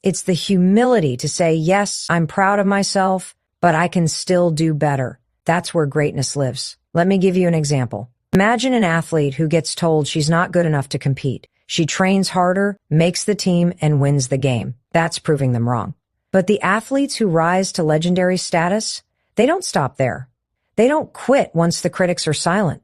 It's the humility to say, yes, I'm proud of myself, but I can still do better. That's where greatness lives. Let me give you an example. Imagine an athlete who gets told she's not good enough to compete. She trains harder, makes the team, and wins the game. That's proving them wrong. But the athletes who rise to legendary status, they don't stop there. They don't quit once the critics are silent.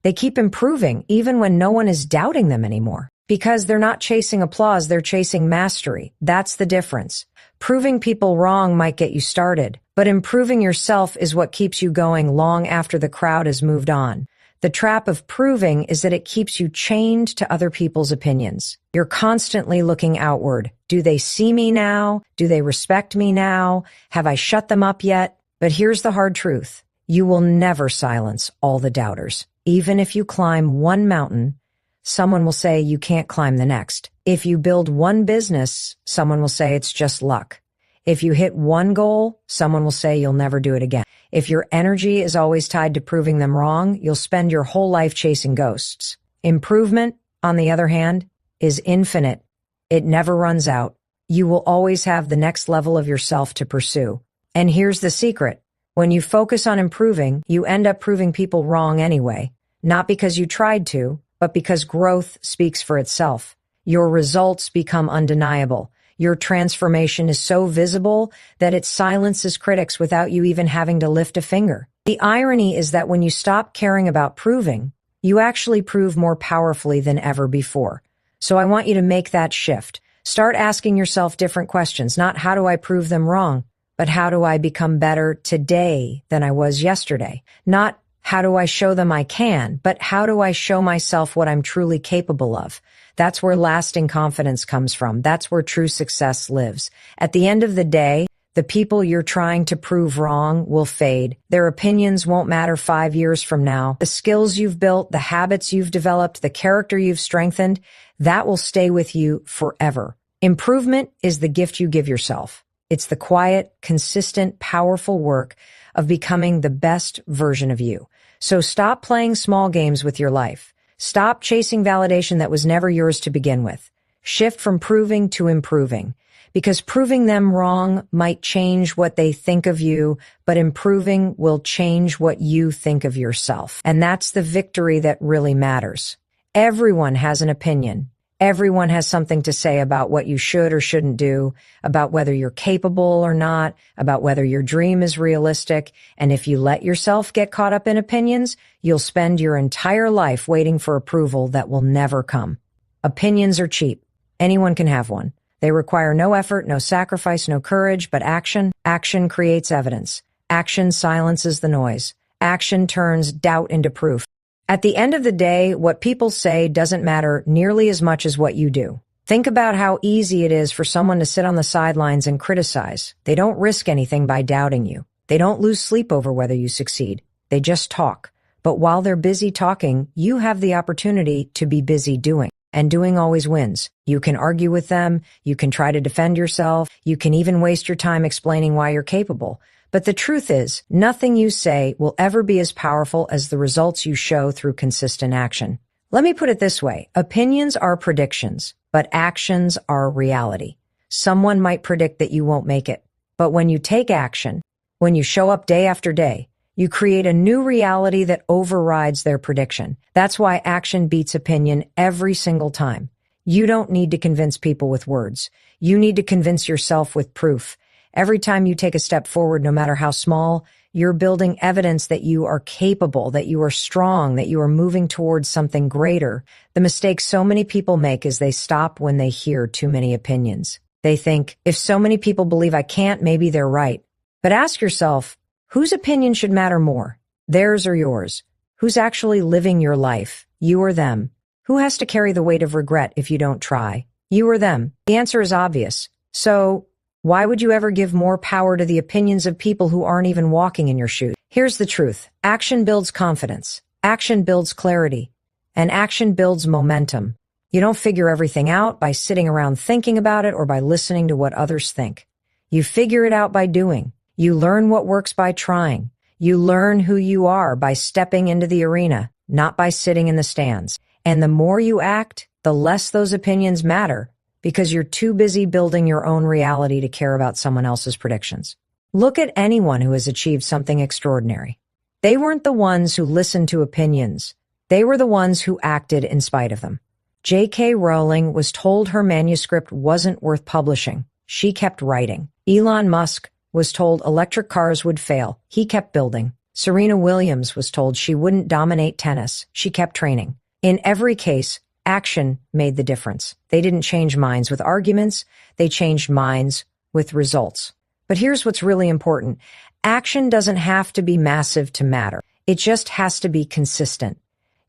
They keep improving even when no one is doubting them anymore. Because they're not chasing applause, they're chasing mastery. That's the difference. Proving people wrong might get you started, but improving yourself is what keeps you going long after the crowd has moved on. The trap of proving is that it keeps you chained to other people's opinions. You're constantly looking outward. Do they see me now? Do they respect me now? Have I shut them up yet? But here's the hard truth. You will never silence all the doubters. Even if you climb one mountain, someone will say you can't climb the next. If you build one business, someone will say it's just luck. If you hit one goal, someone will say you'll never do it again. If your energy is always tied to proving them wrong, you'll spend your whole life chasing ghosts. Improvement, on the other hand, is infinite. It never runs out. You will always have the next level of yourself to pursue. And here's the secret. When you focus on improving, you end up proving people wrong anyway. Not because you tried to, but because growth speaks for itself. Your results become undeniable. Your transformation is so visible that it silences critics without you even having to lift a finger. The irony is that when you stop caring about proving, you actually prove more powerfully than ever before. So I want you to make that shift. Start asking yourself different questions, not how do I prove them wrong, but how do I become better today than I was yesterday? Not how do I show them I can, but how do I show myself what I'm truly capable of? That's where lasting confidence comes from. That's where true success lives. At the end of the day, the people you're trying to prove wrong will fade. Their opinions won't matter 5 years from now. The skills you've built, the habits you've developed, the character you've strengthened, that will stay with you forever. Improvement is the gift you give yourself. It's the quiet, consistent, powerful work of becoming the best version of you. So stop playing small games with your life. Stop chasing validation that was never yours to begin with. Shift from proving to improving. Because proving them wrong might change what they think of you, but improving will change what you think of yourself. And that's the victory that really matters. Everyone has an opinion. Everyone has something to say about what you should or shouldn't do, about whether you're capable or not, about whether your dream is realistic. And if you let yourself get caught up in opinions, you'll spend your entire life waiting for approval that will never come. Opinions are cheap. Anyone can have one. They require no effort, no sacrifice, no courage, but action. Action creates evidence. Action silences the noise. Action turns doubt into proof. At the end of the day, what people say doesn't matter nearly as much as what you do. Think about how easy it is for someone to sit on the sidelines and criticize. They don't risk anything by doubting you. They don't lose sleep over whether you succeed. They just talk. But while they're busy talking, you have the opportunity to be busy doing. And doing always wins. You can argue with them. You can try to defend yourself. You can even waste your time explaining why you're capable. But the truth is, nothing you say will ever be as powerful as the results you show through consistent action. Let me put it this way. Opinions are predictions, but actions are reality. Someone might predict that you won't make it. But when you take action, when you show up day after day, you create a new reality that overrides their prediction. That's why action beats opinion every single time. You don't need to convince people with words. You need to convince yourself with proof. Every time you take a step forward, no matter how small, you're building evidence that you are capable, that you are strong, that you are moving towards something greater. The mistake so many people make is they stop when they hear too many opinions. They think, if so many people believe I can't, maybe they're right. But ask yourself, whose opinion should matter more? Theirs or yours? Who's actually living your life? You or them? Who has to carry the weight of regret if you don't try? You or them? The answer is obvious. So, why would you ever give more power to the opinions of people who aren't even walking in your shoes? Here's the truth. Action builds confidence. Action builds clarity. And action builds momentum. You don't figure everything out by sitting around thinking about it or by listening to what others think. You figure it out by doing. You learn what works by trying. You learn who you are by stepping into the arena, not by sitting in the stands. And the more you act, the less those opinions matter, because you're too busy building your own reality to care about someone else's predictions. Look at anyone who has achieved something extraordinary. They weren't the ones who listened to opinions. They were the ones who acted in spite of them. J.K. Rowling was told her manuscript wasn't worth publishing. She kept writing. Elon Musk was told electric cars would fail. He kept building. Serena Williams was told she wouldn't dominate tennis. She kept training. In every case, action made the difference. They didn't change minds with arguments. They changed minds with results. But here's what's really important. Action doesn't have to be massive to matter. It just has to be consistent.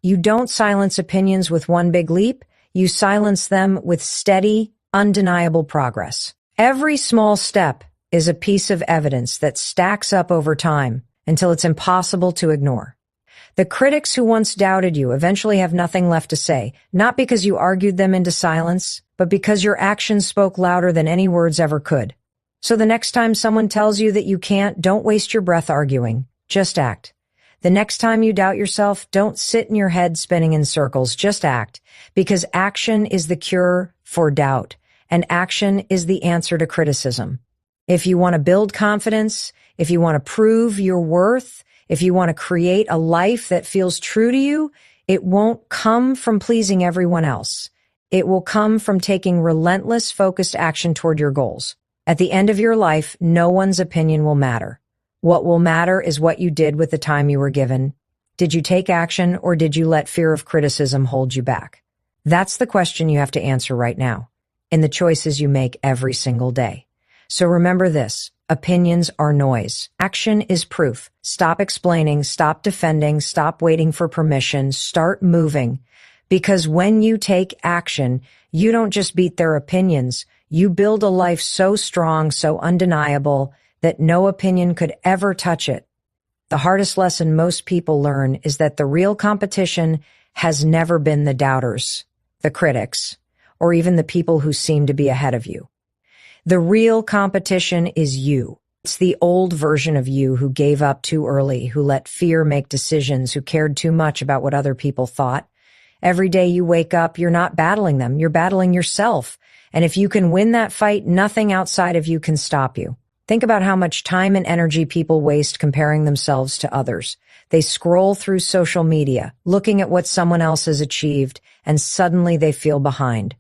You don't silence opinions with one big leap. You silence them with steady, undeniable progress. Every small step is a piece of evidence that stacks up over time until it's impossible to ignore. The critics who once doubted you eventually have nothing left to say, not because you argued them into silence, but because your actions spoke louder than any words ever could. So the next time someone tells you that you can't, don't waste your breath arguing. Just act. The next time you doubt yourself, don't sit in your head spinning in circles. Just act, because action is the cure for doubt, and action is the answer to criticism. If you want to build confidence, if you want to prove your worth, if you want to create a life that feels true to you, it won't come from pleasing everyone else. It will come from taking relentless, focused action toward your goals. At the end of your life, no one's opinion will matter. What will matter is what you did with the time you were given. Did you take action, or did you let fear of criticism hold you back? That's the question you have to answer right now, in the choices you make every single day. So remember this, opinions are noise. Action is proof. Stop explaining, stop defending, stop waiting for permission, start moving. Because when you take action, you don't just beat their opinions, you build a life so strong, so undeniable, that no opinion could ever touch it. The hardest lesson most people learn is that the real competition has never been the doubters, the critics, or even the people who seem to be ahead of you. The real competition is you. It's the old version of you who gave up too early, who let fear make decisions, who cared too much about what other people thought. Every day you wake up, you're not battling them, you're battling yourself. And if you can win that fight, nothing outside of you can stop you. Think about how much time and energy people waste comparing themselves to others. They scroll through social media, looking at what someone else has achieved, and suddenly they feel behind.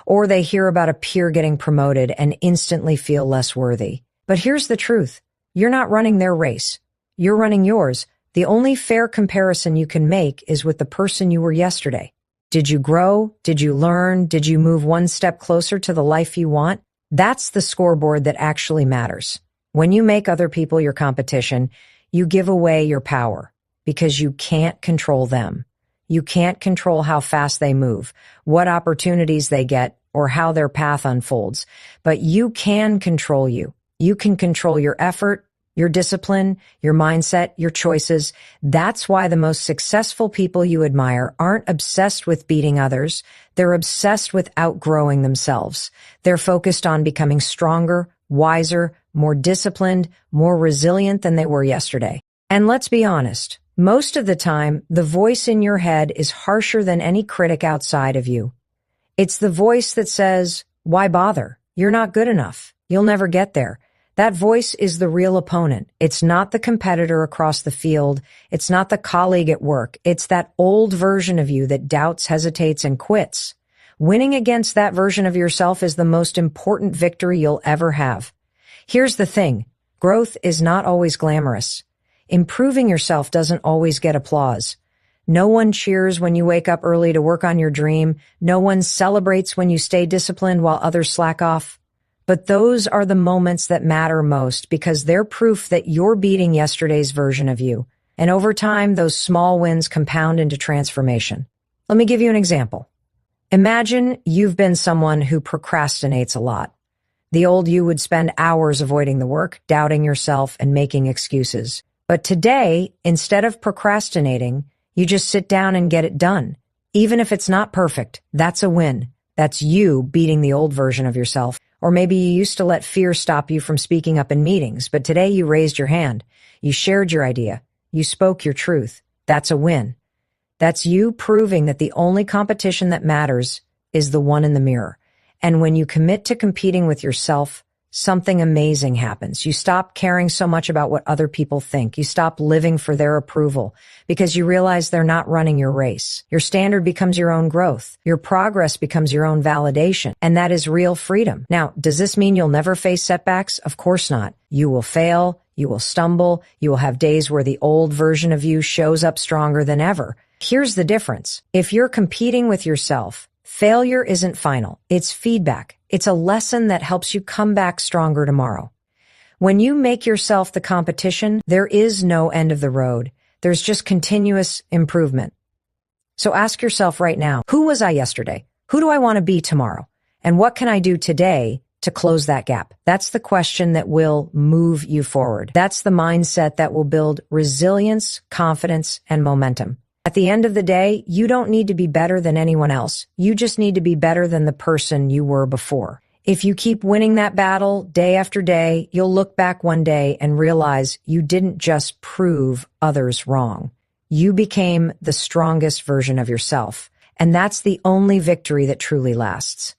Or they hear about a peer getting promoted and instantly feel less worthy. But here's the truth. You're not running their race. You're running yours. The only fair comparison you can make is with the person you were yesterday. Did you grow? Did you learn? Did you move one step closer to the life you want? That's the scoreboard that actually matters. When you make other people your competition, you give away your power because you can't control them. You can't control how fast they move, what opportunities they get, or how their path unfolds. But you can control you. You can control your effort, your discipline, your mindset, your choices. That's why the most successful people you admire aren't obsessed with beating others. They're obsessed with outgrowing themselves. They're focused on becoming stronger, wiser, more disciplined, more resilient than they were yesterday. And let's be honest, most of the time, the voice in your head is harsher than any critic outside of you. It's the voice that says, "Why bother? You're not good enough. You'll never get there." That voice is the real opponent. It's not the competitor across the field. It's not the colleague at work. It's that old version of you that doubts, hesitates, and quits. Winning against that version of yourself is the most important victory you'll ever have. Here's the thing. Growth is not always glamorous. Improving yourself doesn't always get applause. No one cheers when you wake up early to work on your dream. No one celebrates when you stay disciplined while others slack off. But those are the moments that matter most because they're proof that you're beating yesterday's version of you. And over time, those small wins compound into transformation. Let me give you an example. Imagine you've been someone who procrastinates a lot. The old you would spend hours avoiding the work, doubting yourself, and making excuses. But today, instead of procrastinating, you just sit down and get it done. Even if it's not perfect, that's a win. That's you beating the old version of yourself. Or maybe you used to let fear stop you from speaking up in meetings, but today you raised your hand. You shared your idea. You spoke your truth. That's a win. That's you proving that the only competition that matters is the one in the mirror. And when you commit to competing with yourself, something amazing happens. You stop caring so much about what other people think. You stop living for their approval because you realize they're not running your race. Your standard becomes your own growth. Your progress becomes your own validation. And that is real freedom. Now, does this mean you'll never face setbacks? Of course not. You will fail. You will stumble. You will have days where the old version of you shows up stronger than ever. Here's the difference. If you're competing with yourself, failure isn't final. It's feedback. It's a lesson that helps you come back stronger tomorrow. When you make yourself the competition, there is no end of the road. There's just continuous improvement. So ask yourself right now, who was I yesterday? Who do I want to be tomorrow? And what can I do today to close that gap? That's the question that will move you forward. That's the mindset that will build resilience, confidence, and momentum. At the end of the day, you don't need to be better than anyone else. You just need to be better than the person you were before. If you keep winning that battle day after day, you'll look back one day and realize you didn't just prove others wrong. You became the strongest version of yourself. And that's the only victory that truly lasts.